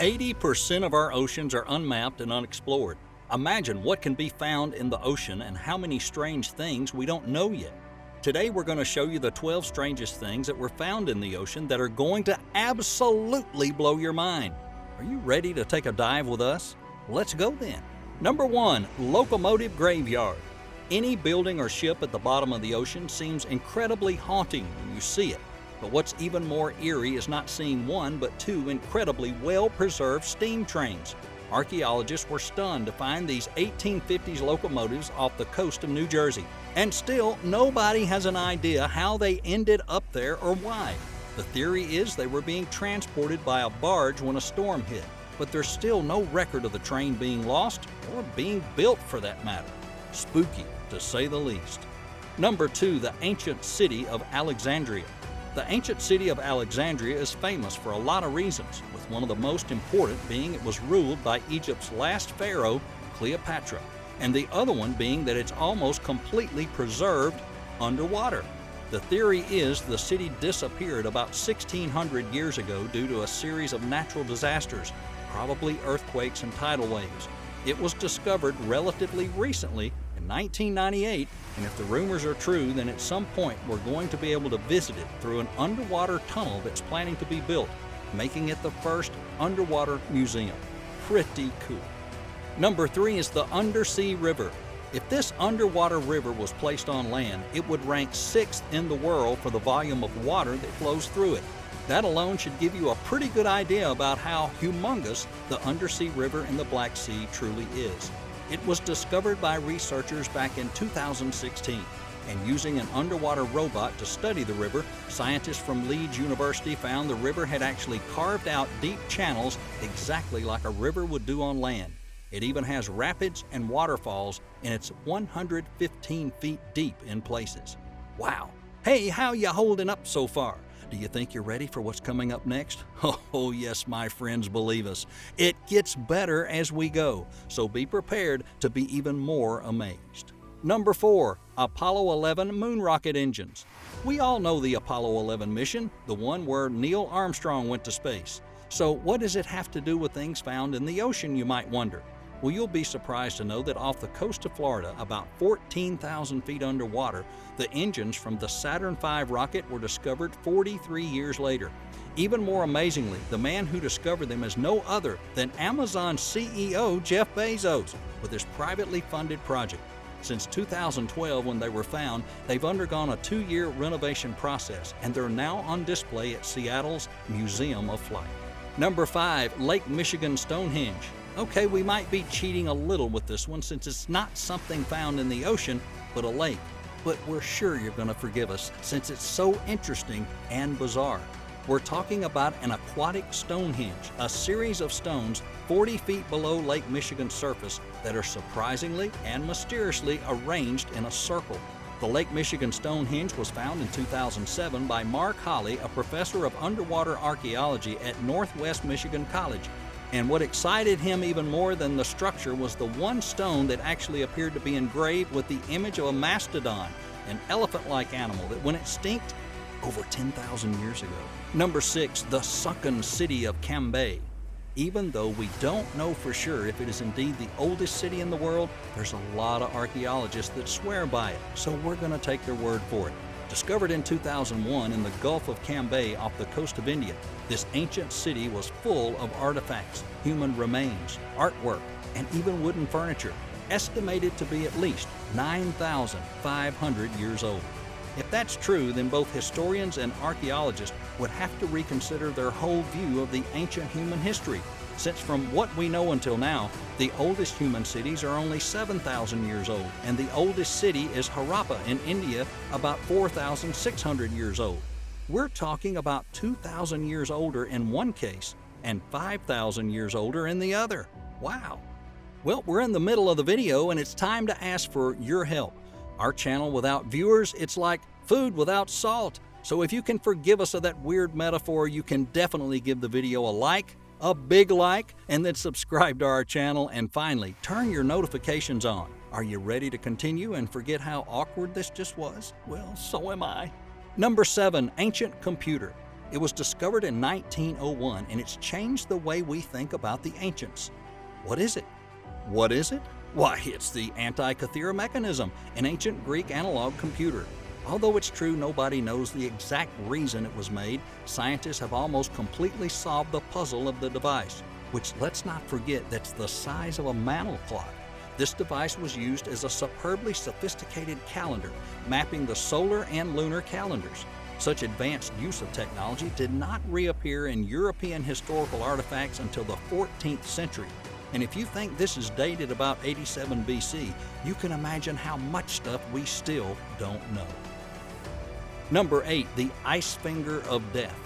80% of our oceans are unmapped and unexplored. Imagine what can be found in the ocean and how many strange things we don't know yet. Today we're going to show you the 12 strangest things that were found in the ocean that are going to absolutely blow your mind. Are you ready to take a dive with us? Let's go then. Number 1. Locomotive Graveyard. Any building or ship at the bottom of the ocean seems incredibly haunting when you see it. But what's even more eerie is not seeing one but two incredibly well-preserved steam trains. Archaeologists were stunned to find these 1850s locomotives off the coast of New Jersey. And still, nobody has an idea how they ended up there or why. The theory is they were being transported by a barge when a storm hit, but there's still no record of the train being lost or being built for that matter. Spooky, to say the least. Number 2. The ancient city of Alexandria. The ancient city of Alexandria is famous for a lot of reasons, with one of the most important being it was ruled by Egypt's last pharaoh, Cleopatra, and the other one being that it's almost completely preserved underwater. The theory is the city disappeared about 1600 years ago due to a series of natural disasters, probably earthquakes and tidal waves. It was discovered relatively recently in 1998, and if the rumors are true, then at some point we're going to be able to visit it through an underwater tunnel that's planning to be built, making it the first underwater museum. Pretty cool. Number 3 is the Undersea River. If this underwater river was placed on land, it would rank 6th in the world for the volume of water that flows through it. That alone should give you a pretty good idea about how humongous the Undersea River in the Black Sea truly is. It was discovered by researchers back in 2016, and using an underwater robot to study the river, scientists from Leeds University found the river had actually carved out deep channels exactly like a river would do on land. It even has rapids and waterfalls, and it's 115 feet deep in places. Wow! Hey, how ya holding up so far? Do you think you're ready for what's coming up next? Oh yes, my friends, believe us. It gets better as we go, so be prepared to be even more amazed. Number 4. Apollo 11 moon rocket engines. We all know the Apollo 11 mission, the one where Neil Armstrong went to space. So what does it have to do with things found in the ocean, you might wonder? Well, you'll be surprised to know that off the coast of Florida, about 14,000 feet underwater, the engines from the Saturn V rocket were discovered 43 years later. Even more amazingly, the man who discovered them is no other than Amazon CEO Jeff Bezos, with his privately funded project. Since 2012, when they were found, they've undergone a 2-year renovation process, and they're now on display at Seattle's Museum of Flight. Number 5. Lake Michigan Stonehenge. Okay, we might be cheating a little with this one since it's not something found in the ocean, but a lake. But we're sure you're going to forgive us since it's so interesting and bizarre. We're talking about an aquatic Stonehenge, a series of stones 40 feet below Lake Michigan's surface that are surprisingly and mysteriously arranged in a circle. The Lake Michigan Stonehenge was found in 2007 by Mark Holley, a professor of underwater archaeology at Northwest Michigan College. And what excited him even more than the structure was the one stone that actually appeared to be engraved with the image of a mastodon, an elephant-like animal that went extinct over 10,000 years ago. Number 6. The sunken city of Cambay. Even though we don't know for sure if it is indeed the oldest city in the world, there's a lot of archaeologists that swear by it, so we're going to take their word for it. Discovered in 2001 in the Gulf of Cambay off the coast of India, this ancient city was full of artifacts, human remains, artwork, and even wooden furniture, estimated to be at least 9,500 years old. If that's true, then both historians and archaeologists would have to reconsider their whole view of the ancient human history, since from what we know until now, the oldest human cities are only 7,000 years old, and the oldest city is Harappa in India, about 4,600 years old. We're talking about 2,000 years older in one case, and 5,000 years older in the other. Wow! Well, we're in the middle of the video, and it's time to ask for your help. Our channel without viewers, it's like food without salt. So if you can forgive us of that weird metaphor, you can definitely give the video a like, a big like, and then subscribe to our channel, and finally, turn your notifications on. Are you ready to continue and forget how awkward this just was? Well, so am I. Number 7. Ancient computer. It was discovered in 1901 and it's changed the way we think about the ancients. What is it? What is it? Why, it's the Antikythera mechanism, an ancient Greek analog computer. Although it's true nobody knows the exact reason it was made, scientists have almost completely solved the puzzle of the device, which, let's not forget, that's the size of a mantle clock. This device was used as a superbly sophisticated calendar, mapping the solar and lunar calendars. Such advanced use of technology did not reappear in European historical artifacts until the 14th century. And if you think this is dated about 87 BC, you can imagine how much stuff we still don't know. Number 8, the Ice Finger of Death.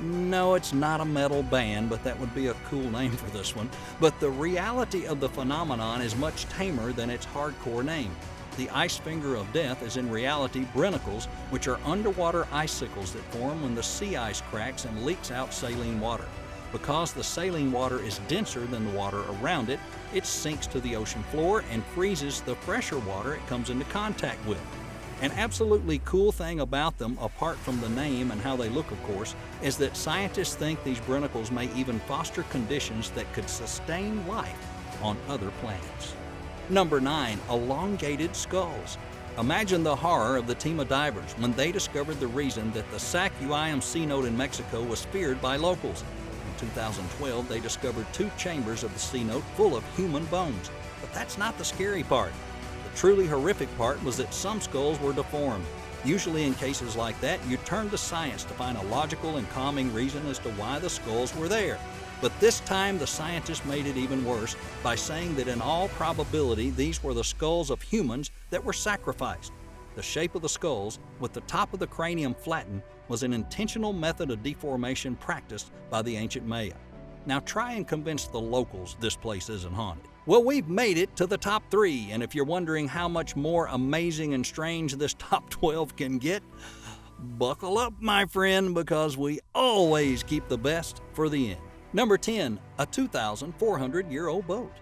No, it's not a metal band, but that would be a cool name for this one. But the reality of the phenomenon is much tamer than its hardcore name. The Ice Finger of Death is in reality brinicles, which are underwater icicles that form when the sea ice cracks and leaks out saline water. Because the saline water is denser than the water around it, it sinks to the ocean floor and freezes the fresher water it comes into contact with. An absolutely cool thing about them, apart from the name and how they look of course, is that scientists think these brinicles may even foster conditions that could sustain life on other planets. Number 9, Elongated Skulls. Imagine the horror of the team of divers when they discovered the reason that the Sac-Uyam sea note in Mexico was feared by locals. In 2012, they discovered 2 chambers of the sea note full of human bones. But that's not the scary part. The truly horrific part was that some skulls were deformed. Usually in cases like that, you turn to science to find a logical and calming reason as to why the skulls were there. But this time the scientists made it even worse by saying that in all probability these were the skulls of humans that were sacrificed. The shape of the skulls, with the top of the cranium flattened, was an intentional method of deformation practiced by the ancient Maya. Now try and convince the locals this place isn't haunted. Well, we've made it to the top 3, and if you're wondering how much more amazing and strange this top 12 can get, buckle up, my friend, because we always keep the best for the end. Number 10, a 2,400-year-old boat.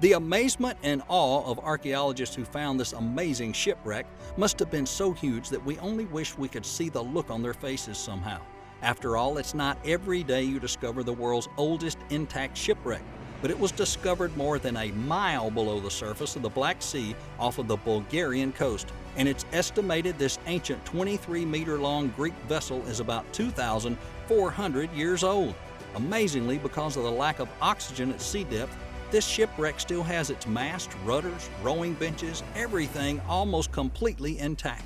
The amazement and awe of archaeologists who found this amazing shipwreck must have been so huge that we only wish we could see the look on their faces somehow. After all, it's not every day you discover the world's oldest intact shipwreck, but it was discovered more than a mile below the surface of the Black Sea off of the Bulgarian coast, and it's estimated this ancient 23-meter-long Greek vessel is about 2,400 years old. Amazingly, because of the lack of oxygen at sea depth, this shipwreck still has its mast, rudders, rowing benches, everything almost completely intact.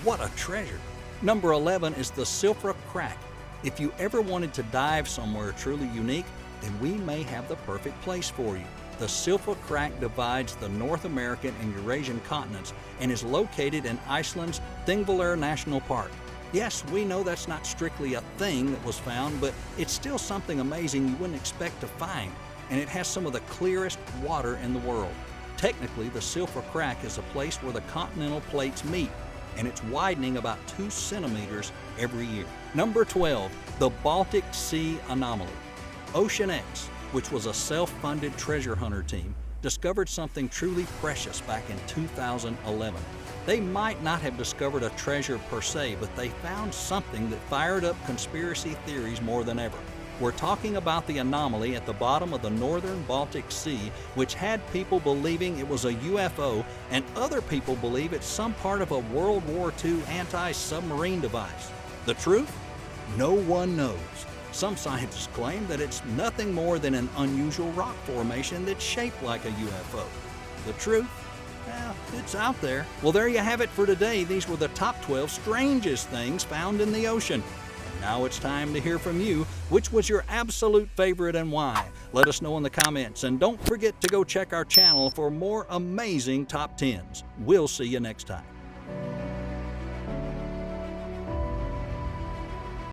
What a treasure! Number 11 is the Silfra Crack. If you ever wanted to dive somewhere truly unique, then we may have the perfect place for you. The Silfra Crack divides the North American and Eurasian continents and is located in Iceland's Thingvellir National Park. Yes, we know that's not strictly a thing that was found, but it's still something amazing you wouldn't expect to find, and it has some of the clearest water in the world. Technically, the Silfra Crack is a place where the continental plates meet, and it's widening about 2 centimeters every year. Number 12, the Baltic Sea Anomaly. Ocean X, which was a self-funded treasure hunter team, discovered something truly precious back in 2011. They might not have discovered a treasure per se, but they found something that fired up conspiracy theories more than ever. We're talking about the anomaly at the bottom of the northern Baltic Sea, which had people believing it was a UFO, and other people believe it's some part of a World War II anti-submarine device. The truth? No one knows. Some scientists claim that it's nothing more than an unusual rock formation that's shaped like a UFO. The truth? Well, it's out there. Well, there you have it for today. These were the top 12 strangest things found in the ocean. And now it's time to hear from you. Which was your absolute favorite and why? Let us know in the comments. And don't forget to go check our channel for more amazing top 10s. We'll see you next time.